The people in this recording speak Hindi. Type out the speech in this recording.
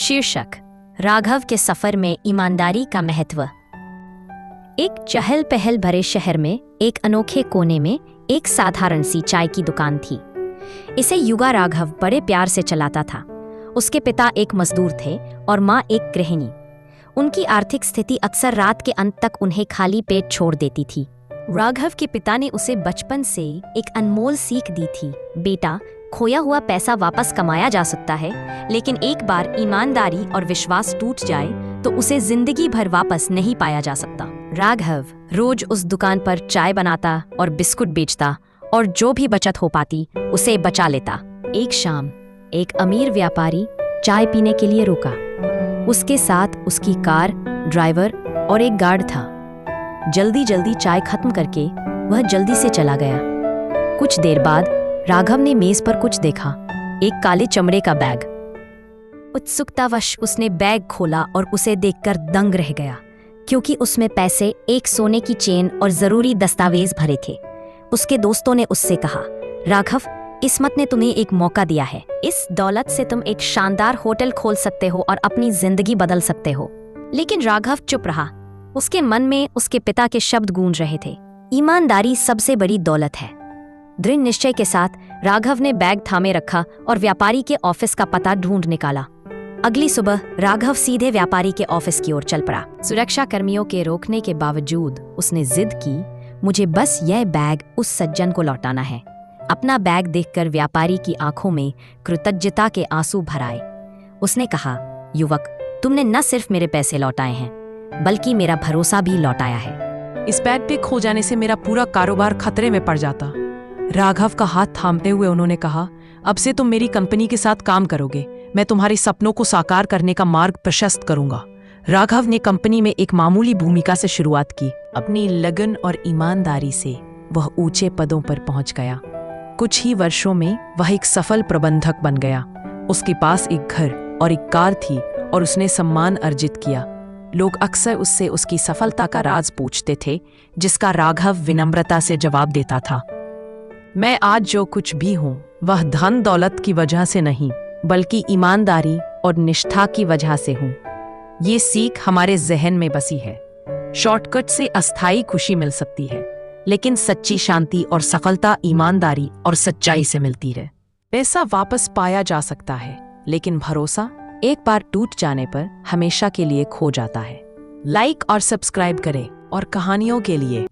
शीर्षक: राघव के सफर में ईमानदारी का महत्व। एक चहल पहल भरे शहर में एक अनोखे कोने में एक साधारण सी चाय की दुकान थी। इसे युवा राघव बड़े प्यार से चलाता था। उसके पिता एक मजदूर थे और माँ एक गृहिणी। उनकी आर्थिक स्थिति अक्सर रात के अंत तक उन्हें खाली पेट छोड़ देती थी। राघव के पिता ने उसे बचपन से एक अनमोल सीख दी थी, बेटा, खोया हुआ पैसा वापस कमाया जा सकता है, लेकिन एक बार ईमानदारी और विश्वास टूट जाए तो उसे जिंदगी भर वापस नहीं पाया जा सकता। राघव रोज उस दुकान पर चाय बनाता और बिस्कुट बेचता और जो भी बचत हो पाती उसे बचा लेता। एक शाम एक अमीर व्यापारी चाय पीने के लिए रुका। उसके साथ उसकी कार, ड्राइवर और एक गार्ड था। जल्दी जल्दी चाय खत्म करके वह जल्दी से चला गया। कुछ देर बाद राघव ने मेज पर कुछ देखा, एक काले चमड़े का बैग। उत्सुकतावश उसने बैग खोला और उसे देखकर दंग रह गया, क्योंकि उसमें पैसे, एक सोने की चेन और जरूरी दस्तावेज भरे थे। उसके दोस्तों ने उससे कहा, राघव, किस्मत ने तुम्हें एक मौका दिया है। इस दौलत से तुम एक शानदार होटल खोल सकते हो और अपनी जिंदगी बदल सकते हो। लेकिन राघव चुप रहा। उसके मन में उसके पिता के शब्द गूंज रहे थे, ईमानदारी सबसे बड़ी दौलत है। दृढ़ निश्चय के साथ राघव ने बैग थामे रखा और व्यापारी के ऑफिस का पता ढूंढ निकाला। अगली सुबह राघव सीधे व्यापारी के ऑफिस की ओर चल पड़ा। सुरक्षा कर्मियों के रोकने के बावजूद उसने जिद की, मुझे बस यह बैग उस सज्जन को लौटाना है। अपना बैग देखकर व्यापारी की आंखों में कृतज्ञता के आंसू भर आए। उसने कहा, युवक, तुमने न सिर्फ मेरे पैसे लौटाए हैं, बल्कि मेरा भरोसा भी लौटाया है। इस बैग के खो जाने से मेरा पूरा कारोबार खतरे में पड़ जाता। राघव का हाथ थामते हुए उन्होंने कहा, अब से तुम मेरी कंपनी के साथ काम करोगे। मैं तुम्हारे सपनों को साकार करने का मार्ग प्रशस्त करूंगा। राघव ने कंपनी में एक मामूली भूमिका से शुरुआत की। अपनी लगन और ईमानदारी से वह ऊंचे पदों पर पहुंच गया। कुछ ही वर्षों में वह एक सफल प्रबंधक बन गया। उसके पास एक घर और एक कार थी और उसने सम्मान अर्जित किया। लोग अक्सर उससे उसकी सफलता का राज पूछते थे, जिसका राघव विनम्रता से जवाब देता था, मैं आज जो कुछ भी हूं वह धन दौलत की वजह से नहीं, बल्कि ईमानदारी और निष्ठा की वजह से हूं। ये सीख हमारे जहन में बसी है। शॉर्टकट से अस्थायी खुशी मिल सकती है, लेकिन सच्ची शांति और सफलता ईमानदारी और सच्चाई से मिलती है। पैसा वापस पाया जा सकता है, लेकिन भरोसा एक बार टूट जाने पर हमेशा के लिए खो जाता है। लाइक और सब्सक्राइब करें और कहानियों के लिए